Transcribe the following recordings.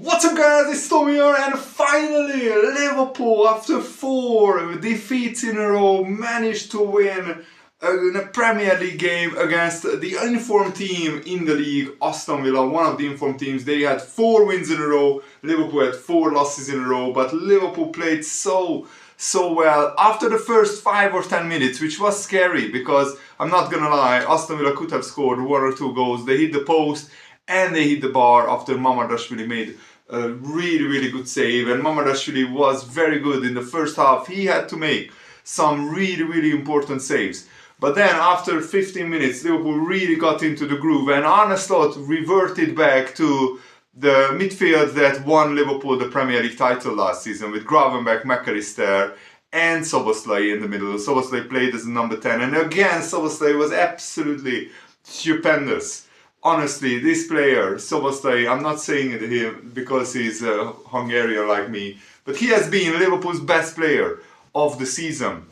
What's up guys, it's Tom here, and finally Liverpool, after 4 defeats in a row, managed to win in a Premier League game against the informed team in the league, Aston Villa, one of the informed teams. They had 4 wins in a row, Liverpool had 4 losses in a row, but Liverpool played so well after the first 5 or 10 minutes, which was scary because, I'm not gonna lie, Aston Villa could have scored 1 or 2 goals. They hit the post and they hit the bar after Mamardashvili made a really good save, and Mamardashvili was very good in the first half. He had to make some really important saves. But then after 15 minutes, Liverpool really got into the groove, and Arne Slot reverted back to the midfield that won Liverpool the Premier League title last season, with Gravenberch, McAllister and Szoboszlai in the middle. Szoboszlai played as a number 10, and again Szoboszlai was absolutely stupendous. Honestly, this player, Szoboszlai, I'm not saying it to him because he's a Hungarian like me, but he has been Liverpool's best player of the season.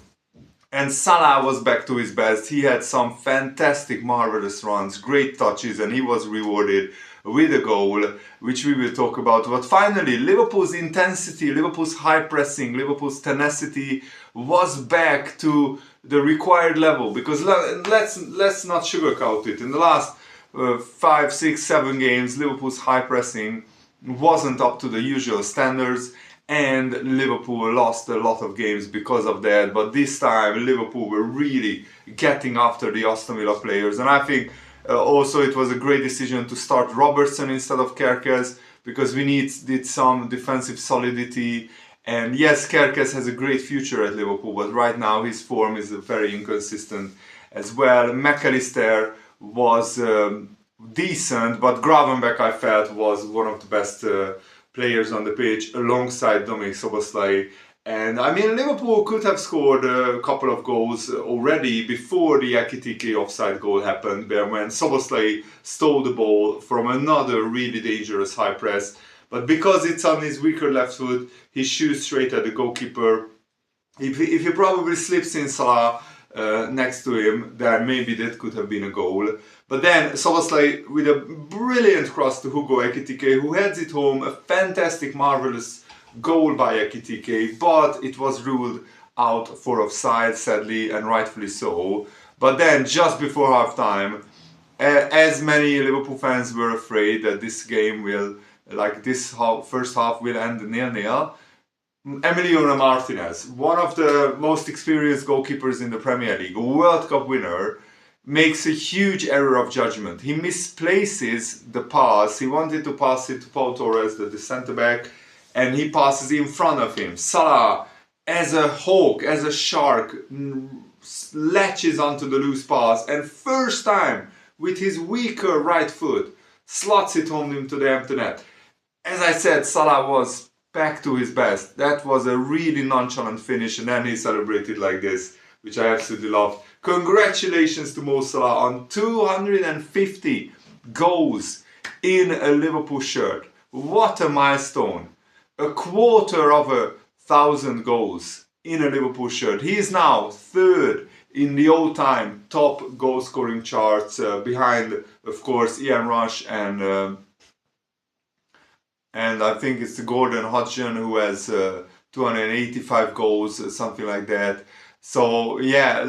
And Salah was back to his best. He had some fantastic, marvelous runs, great touches, and he was rewarded with a goal, which we will talk about. But finally, Liverpool's intensity, Liverpool's high pressing, Liverpool's tenacity was back to the required level. Because let's not sugarcoat it. In the last 5, 6, 7 games, Liverpool's high pressing wasn't up to the usual standards, and Liverpool lost a lot of games because of that. But this time Liverpool were really getting after the Aston Villa players, and I think also it was a great decision to start Robertson instead of Kerkez, because we needed some defensive solidity. And yes, Kerkez has a great future at Liverpool, but right now his form is very inconsistent as well. McAllister was decent, but Gravenberch, I felt, was one of the best players on the pitch alongside Dominik Szoboszlai. And I mean, Liverpool could have scored a couple of goals already before the Ekitike offside goal happened, when Szoboszlai stole the ball from another really dangerous high press. But because it's on his weaker left foot, he shoots straight at the goalkeeper. If he probably slips in Salah next to him, then maybe that could have been a goal. But then Szoboszlai with a brilliant cross to Hugo Ekitike, who heads it home. A fantastic, marvelous goal by Ekitike, but it was ruled out for offside, sadly, and rightfully so. But then just before half time, as many Liverpool fans were afraid that this game will, like this first half will end 0-0, Emiliano Martinez, one of the most experienced goalkeepers in the Premier League, a World Cup winner, makes a huge error of judgment. He misplaces the pass. He wanted to pass it to Paul Torres, the centre-back, and he passes in front of him. Salah, as a hawk, as a shark, latches onto the loose pass, and first time, with his weaker right foot, slots it home into the empty net. As I said, Salah was back to his best. That was a really nonchalant finish, and then he celebrated like this, which I absolutely loved. Congratulations to Mo Salah on 250 goals in a Liverpool shirt. What a milestone. A quarter of 1,000 goals in a Liverpool shirt. He is now 3rd in the all-time top goal scoring charts, behind, of course, Ian Rush and I think it's Gordon Hodgson, who has 285 goals, something like that. So yeah,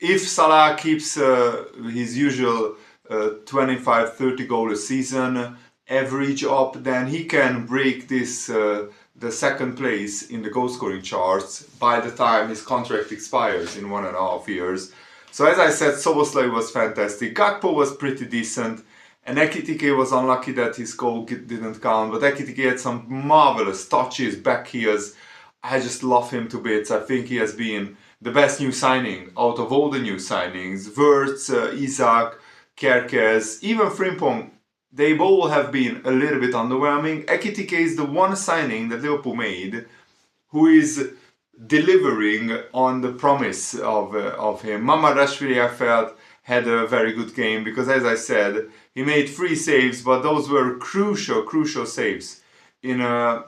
if Salah keeps his usual 25-30 goal a season average up, then he can break this the 2nd place in the goal scoring charts by the time his contract expires in 1.5 years. So as I said, Szoboszlai was fantastic. Gakpo was pretty decent, and Ekitike was unlucky that his goal didn't count, but Ekitike had some marvelous touches, back heels. I just love him to bits. I think he has been the best new signing out of all the new signings. Wirtz, Isak, Kerkez, even Frimpong, they all have been a little bit underwhelming. Ekitike is the one signing that Liverpool made who is delivering on the promise of him. Mamardashvili, I felt, had a very good game because, as I said, he made 3 saves, but those were crucial saves in a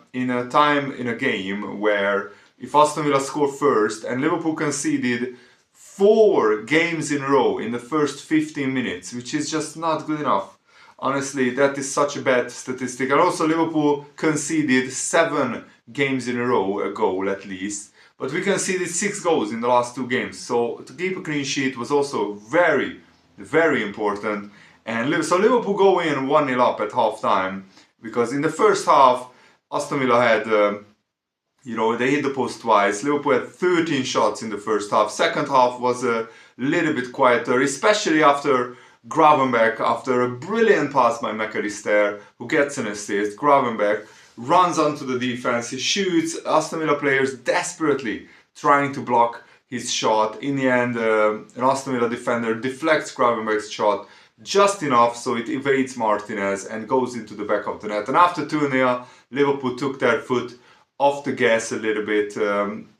game where if Aston Villa scored first and Liverpool conceded 4 games in a row in the first 15 minutes, which is just not good enough. Honestly, that is such a bad statistic. And also Liverpool conceded 7 games in a row, a goal at least. But we conceded 6 goals in the last 2 games. So to keep a clean sheet was also very, very important. And so Liverpool go in 1-0 up at half time. Because in the first half, Aston Villa had, they hit the post twice. Liverpool had 13 shots in the first half. Second half was a little bit quieter, especially after Gravenberch, after a brilliant pass by McAllister, who gets an assist. Gravenberch runs onto the defense, he shoots, Aston Villa players desperately trying to block his shot. In the end, an Aston Villa defender deflects Gravenberch's shot just enough so it evades Martinez and goes into the back of the net. And after 2-0, Liverpool took their foot off the gas a little bit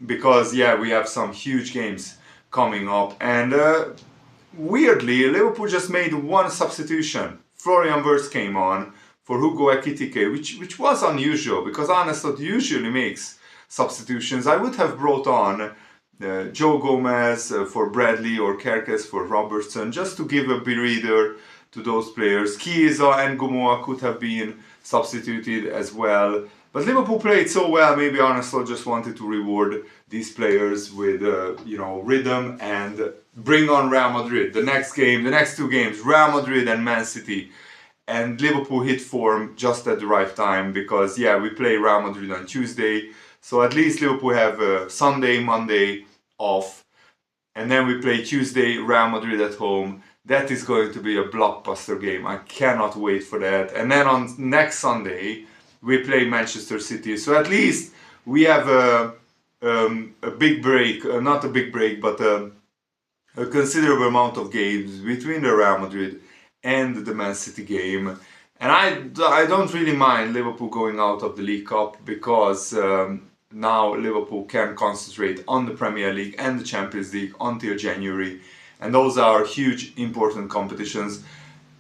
because, we have some huge games coming up. And weirdly, Liverpool just made one substitution. Florian Wirtz came on for Hugo Ekitike, which was unusual because Arnestot usually makes substitutions. I would have brought on Joe Gomez for Bradley or Kerkez for Robertson just to give a breather to those players. Chiesa and Gumoa could have been substituted as well. But Liverpool played so well, maybe Arnestot just wanted to reward these players with rhythm and bring on Real Madrid. The next 2 games, Real Madrid and Man City. And Liverpool hit form just at the right time because, we play Real Madrid on Tuesday. So at least Liverpool have Sunday, Monday off. And then we play Tuesday, Real Madrid at home. That is going to be a blockbuster game. I cannot wait for that. And then on next Sunday, we play Manchester City. So at least we have a big break, not a big break, but a considerable amount of games between the Real Madrid and the Man City game. And I don't really mind Liverpool going out of the League Cup because now Liverpool can concentrate on the Premier League and the Champions League until January. And those are huge, important competitions.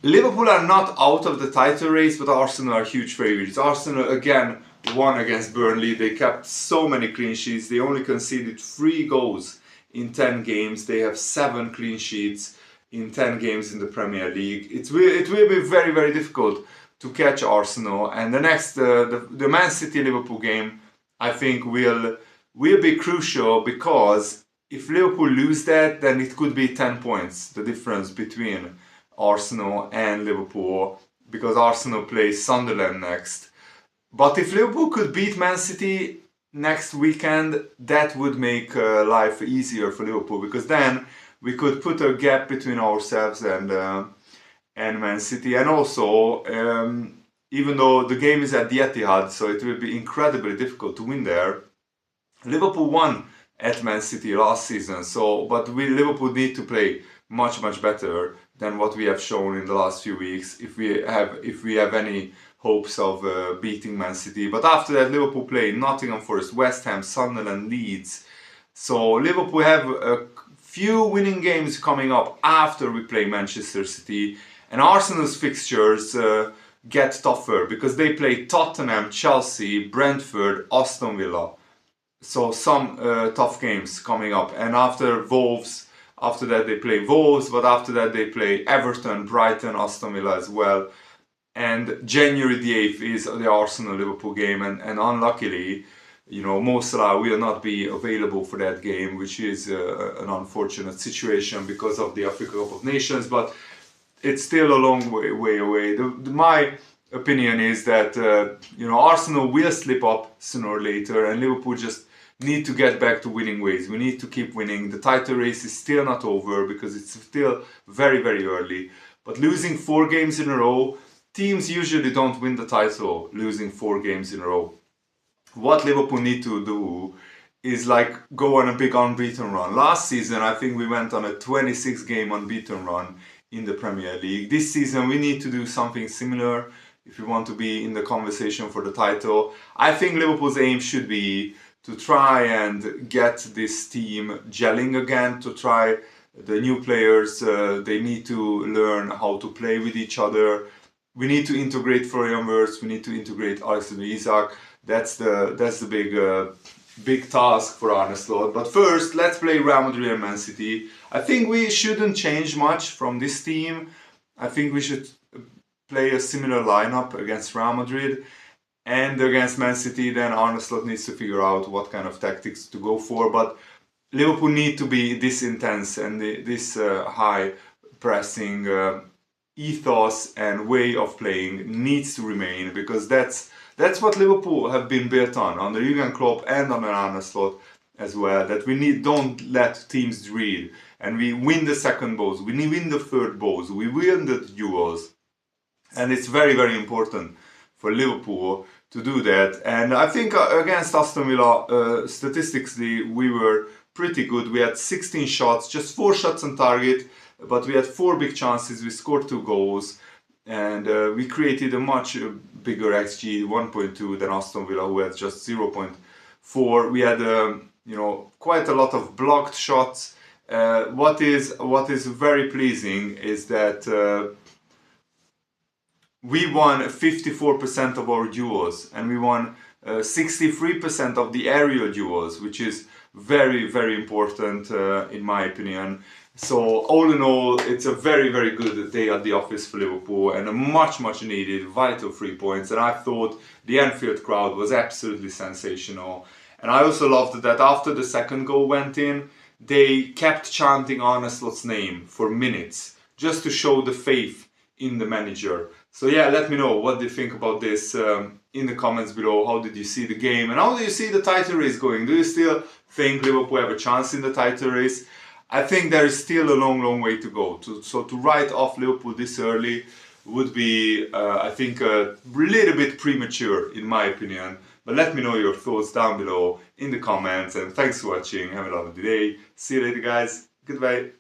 Liverpool are not out of the title race, but Arsenal are huge favourites. Arsenal again won against Burnley. They kept so many clean sheets. They only conceded 3 goals in 10 games. They have 7 clean sheets in 10 games in the Premier League. It will be very, very difficult to catch Arsenal. And the next, the Man City-Liverpool game, I think will be crucial because if Liverpool lose that, then it could be 10 points, the difference between Arsenal and Liverpool, because Arsenal plays Sunderland next. But if Liverpool could beat Man City next weekend, that would make life easier for Liverpool, because then we could put a gap between ourselves and Man City. And also, even though the game is at the Etihad, so it will be incredibly difficult to win there, Liverpool won at Man City last season. But Liverpool need to play much, much better than what we have shown in the last few weeks if we have any hopes of beating Man City. But after that, Liverpool play Nottingham Forest, West Ham, Sunderland, Leeds. So Liverpool have a few winning games coming up after we play Manchester City. And Arsenal's fixtures get tougher because they play Tottenham, Chelsea, Brentford, Aston Villa. So some tough games coming up. And after that they play Wolves, but after that they play Everton, Brighton, Aston Villa as well. And January the 8th is the Arsenal-Liverpool game, and unluckily, Mo Salah will not be available for that game, which is an unfortunate situation because of the Africa Cup of Nations, but it's still a long way away. My opinion is that Arsenal will slip up sooner or later, and Liverpool just need to get back to winning ways. We need to keep winning. The title race is still not over because it's still very, very early. But losing 4 games in a row, teams usually don't win the title losing 4 games in a row. What Liverpool need to do is go on a big unbeaten run. Last season, I think we went on a 26-game unbeaten run in the Premier League. This season, we need to do something similar if we want to be in the conversation for the title. I think Liverpool's aim should be to try and get this team gelling again, to try the new players. They need to learn how to play with each other. We need to integrate Florian Wirtz. We need to integrate Alexander Isak. That's the big task for Arne Slot. But first, let's play Real Madrid and Man City. I think we shouldn't change much from this team. I think we should play a similar lineup against Real Madrid and against Man City, then Arne Slot needs to figure out what kind of tactics to go for. But Liverpool need to be this intense and this high pressing ethos and way of playing needs to remain, because that's what Liverpool have been built on under Jurgen Klopp and on Arne Slot as well. That we don't let teams dream, and we win the second balls, we win the third balls, we win the duels, and it's very, very important for Liverpool to do that. And I think against Aston Villa, statistically, we were pretty good. We had 16 shots, just 4 shots on target, but we had 4 big chances. We scored 2 goals, and we created a much bigger XG, 1.2, than Aston Villa, who had just 0.4. We had quite a lot of blocked shots. What is very pleasing is that we won 54% of our duels, and we won 63% of the aerial duels, which is very, very important in my opinion. So all in all, it's a very, very good day at the office for Liverpool, and a much, much needed vital 3 points. And I thought the Anfield crowd was absolutely sensational. And I also loved that after the second goal went in, they kept chanting Arne Slot's name for minutes, just to show the faith in the manager. So yeah, let me know what do you think about this in the comments below. How did you see the game, and how do you see the title race going? Do you still think Liverpool have a chance in the title race? I think there is still a long, long way to go. So to write off Liverpool this early would be, I think, a little bit premature in my opinion. But let me know your thoughts down below in the comments, and thanks for watching. Have a lovely day. See you later, guys. Goodbye.